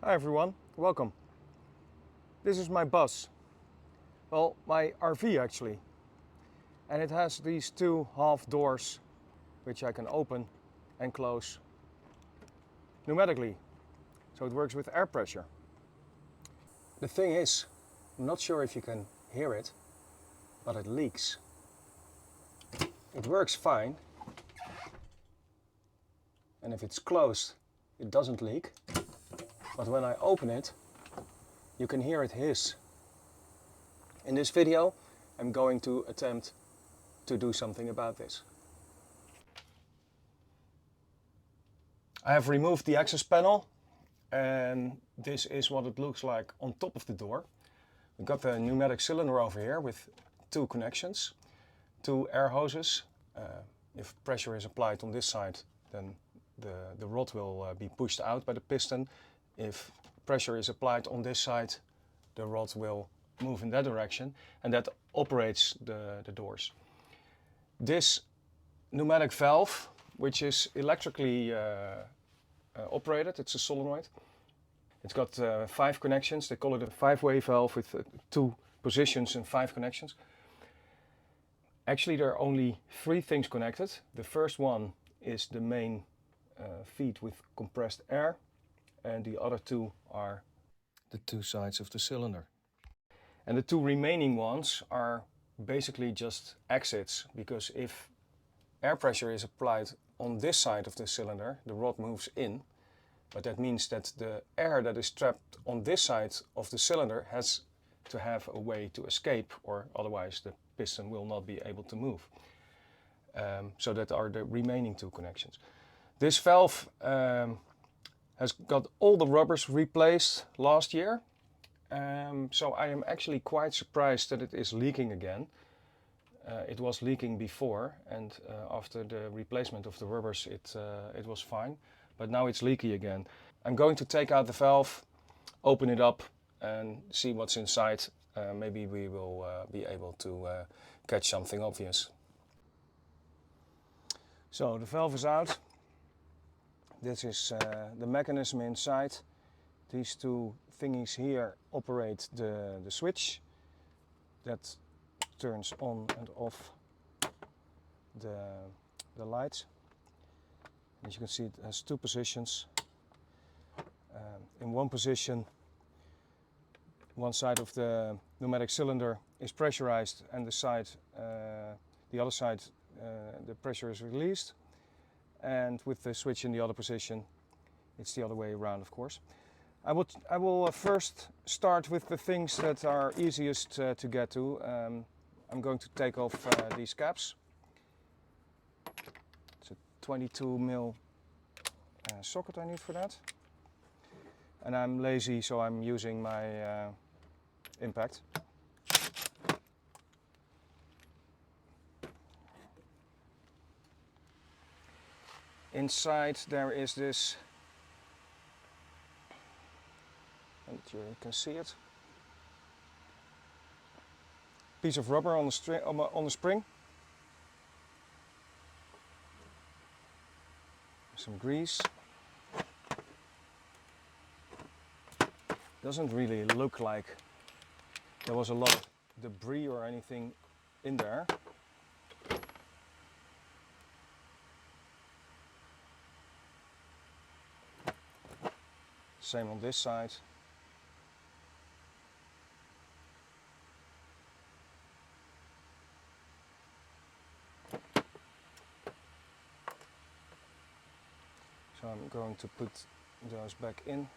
Hi everyone, welcome. This is my bus. Well, my RV actually. And it has these two half doors which I can open and close pneumatically. So it works with air pressure. The thing is, I'm not sure if you can hear it, but it leaks. It works fine. And if it's closed, it doesn't leak. But when I open it, you can hear it hiss. In this video, I'm going to attempt to do something about this. I have removed the access panel, and this is what it looks like on top of the door. We've got the pneumatic cylinder over here with two connections, two air hoses. If pressure is applied on this side, then the rod will be pushed out by the piston. If pressure is applied on this side, the rod will move in that direction, and that operates the doors. This pneumatic valve, which is electrically operated, it's a solenoid. It's got 5 connections. They call it a 5-way valve with 2 positions and 5 connections. Actually, there are only 3 things connected. The first one is the main feed with compressed air, and the other 2 are the 2 sides of the cylinder. And the 2 remaining ones are basically just exits, because if air pressure is applied on this side of the cylinder, the rod moves in, but that means that the air that is trapped on this side of the cylinder has to have a way to escape, or otherwise the piston will not be able to move. So that are the remaining 2 connections. This valve has got all the rubbers replaced last year. So I am actually quite surprised that it is leaking again. It was leaking before, and after the replacement of the rubbers it was fine, but now it's leaky again. I'm going to take out the valve, open it up and see what's inside. Maybe we will be able to catch something obvious. So the valve is out. This is the mechanism inside. These 2 thingies here operate the switch that turns on and off the lights. As you can see, it has 2 positions. In one position, one side of the pneumatic cylinder is pressurized, and the other side, the pressure is released. And with the switch in the other position, it's the other way around, of course. I will first start with the things that are easiest to get to. I'm going to take off these caps. It's a 22mm socket I need for that. And I'm lazy, so I'm using my impact. Inside there is this, and you can see it, piece of rubber on the spring. Some grease. Doesn't really look like there was a lot of debris or anything in there. Same on this side. So I'm going to put those back in.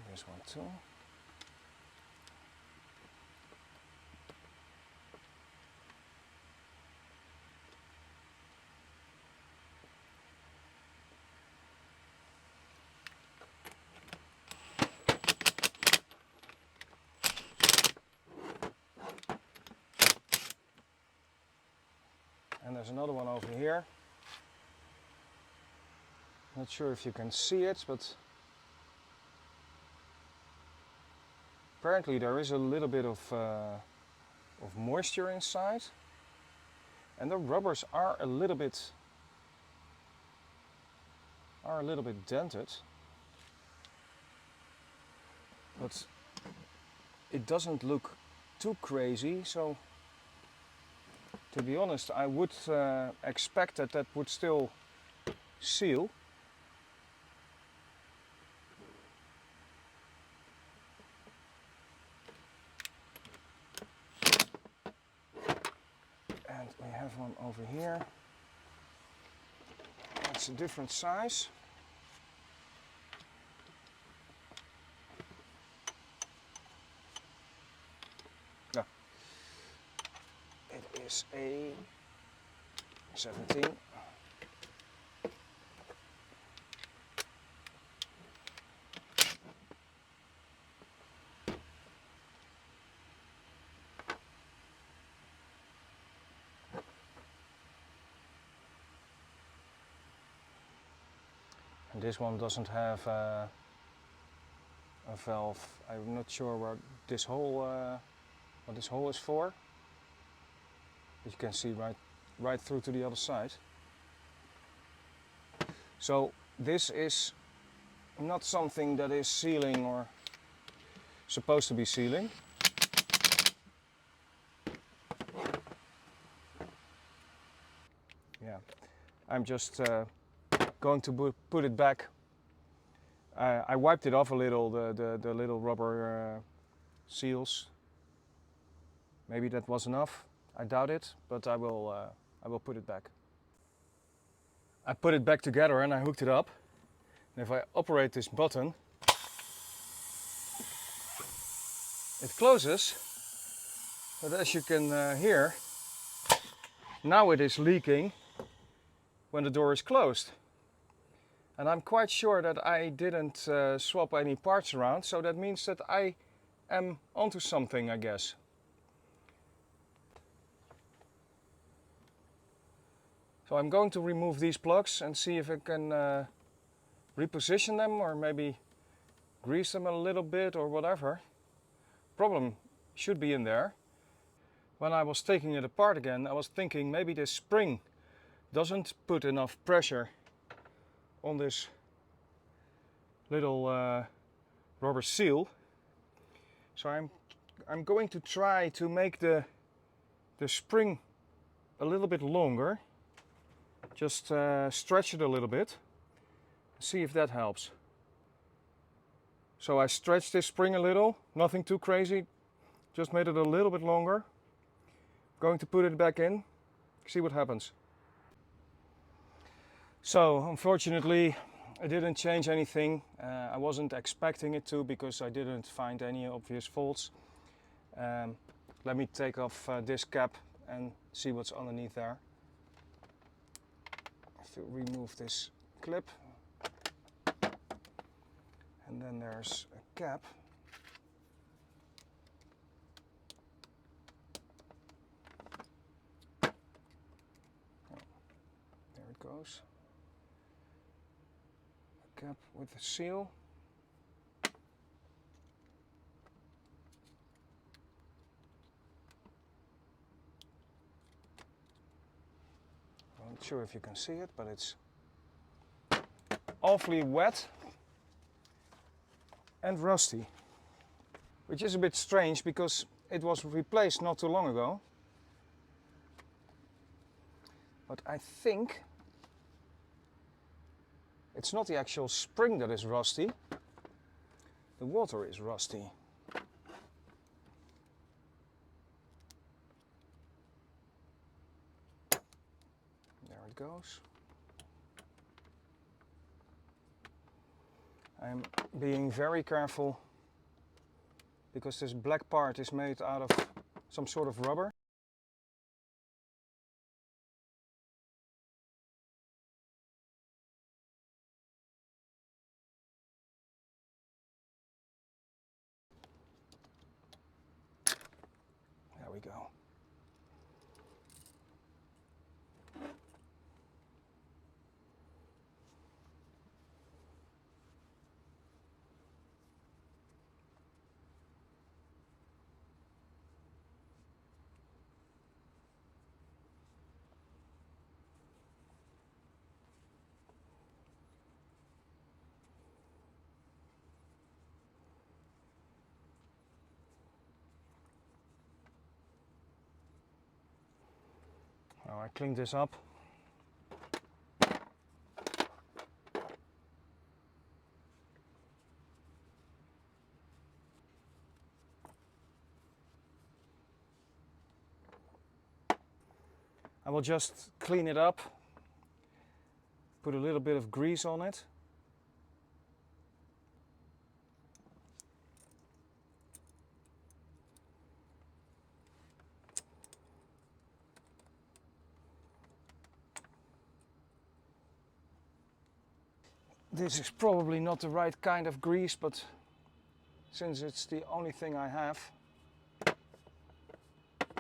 There's one too. And there's another one over here. Not sure if you can see it, but Apparently there is a little bit of moisture inside, and the rubbers are a little bit dented, but it doesn't look too crazy. So to be honest, I would expect that would still seal. And we have one over here. It's a different size. No, it is a 17. And this one doesn't have a valve. I'm not sure what this hole is for. But you can see right through to the other side. So this is not something that is sealing or supposed to be sealing. Yeah, I'm just going to put it back. I wiped it off a little, the little rubber seals. Maybe that was enough. I doubt it, but I will put it back. I put it back together and I hooked it up. And if I operate this button, it closes. But as you can hear, now it is leaking when the door is closed. And I'm quite sure that I didn't swap any parts around, so that means that I am onto something, I guess. So I'm going to remove these plugs and see if I can reposition them or maybe grease them a little bit or whatever. Problem should be in there. When I was taking it apart again, I was thinking maybe this spring doesn't put enough pressure on this little rubber seal. So I'm going to try to make the spring a little bit longer. Just stretch it a little bit. See if that helps. So I stretched this spring a little, nothing too crazy, just made it a little bit longer. Going to put it back in, see what happens. So unfortunately I didn't change anything. I wasn't expecting it to because I didn't find any obvious faults. Let me take off this cap and see what's underneath there. I have to remove this clip. And then there's a cap. Oh, there it goes. A cap with a seal. I'm not sure if you can see it, but it's awfully wet and rusty, which is a bit strange because it was replaced not too long ago. But I think it's not the actual spring that is rusty, the water is rusty. There it goes. I'm being very careful because this black part is made out of some sort of rubber. There we go. Now I clean this up. I will just clean it up, put a little bit of grease on it. This is probably not the right kind of grease, but since it's the only thing I have,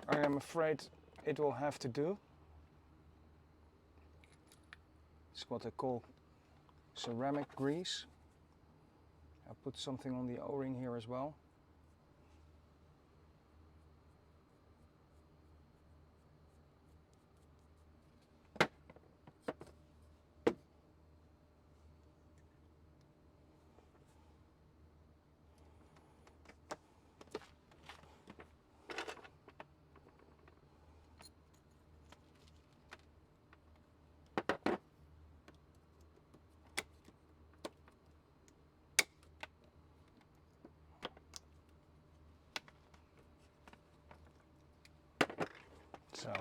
I am afraid it will have to do. It's what they call ceramic grease. I'll put something on the O-ring here as well. So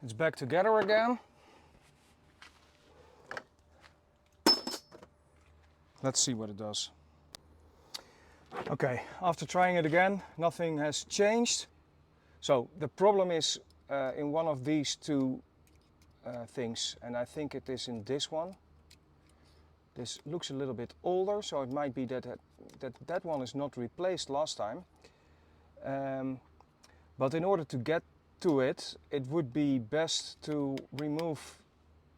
it's back together again. Let's see what it does. Okay, after trying it again, nothing has changed. So the problem is in one of these two things, and I think it is in this one. This looks a little bit older, so it might be that one is not replaced last time. But in order to get to it, it would be best to remove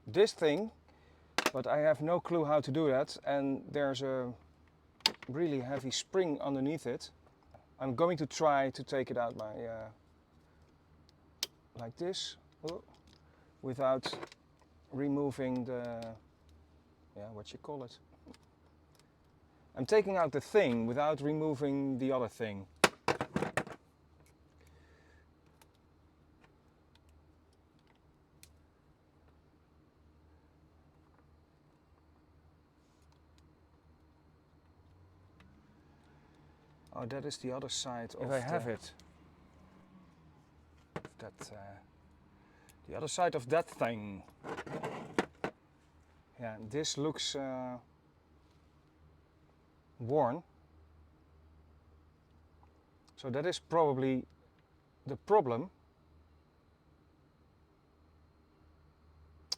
this thing, but I have no clue how to do that, and there's a really heavy spring underneath it. I'm going to try to take it out by like this, without removing the, what you call it. I'm taking out the thing without removing the other thing. Oh, that is the other side of If I have it. That, the other side of that thing. Yeah, this looks worn. So that is probably the problem.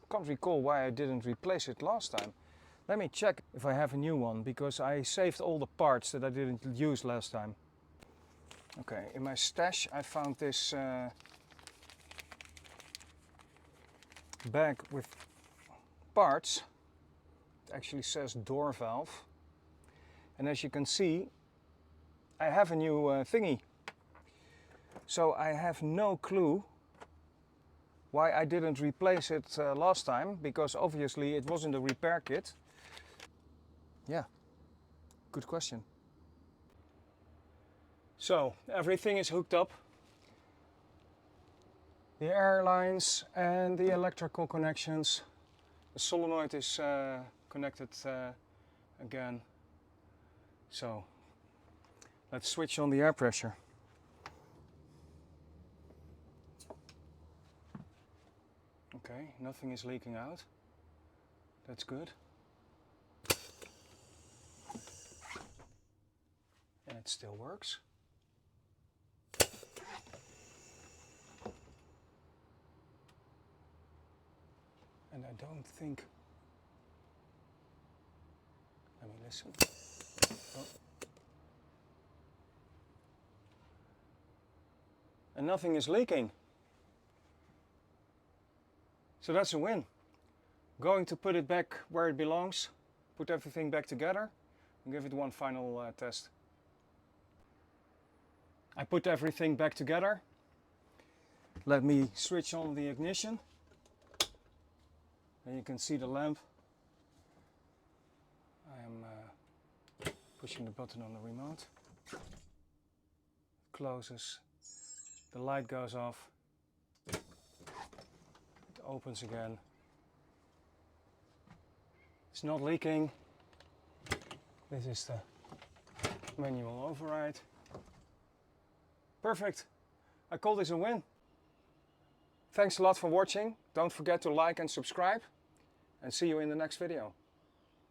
Can't recall why I didn't replace it last time. Let me check if I have a new one, because I saved all the parts that I didn't use last time. Okay, in my stash I found this bag with parts. It actually says door valve. And as you can see, I have a new thingy. So I have no clue why I didn't replace it last time, because obviously it was in the repair kit. Yeah, good question. So everything is hooked up. The air lines and the electrical connections. The solenoid is connected again. So let's switch on the air pressure. Okay, nothing is leaking out. That's good. And it still works. And I don't think... Let me listen. Oh. And nothing is leaking. So that's a win. Going to put it back where it belongs, put everything back together, and give it one final test. I put everything back together. Let me switch on the ignition. And you can see the lamp. I am pushing the button on the remote. It closes. The light goes off. It opens again. It's not leaking. This is the manual override. Perfect. I call this a win. Thanks a lot for watching. Don't forget to like and subscribe. And see you in the next video.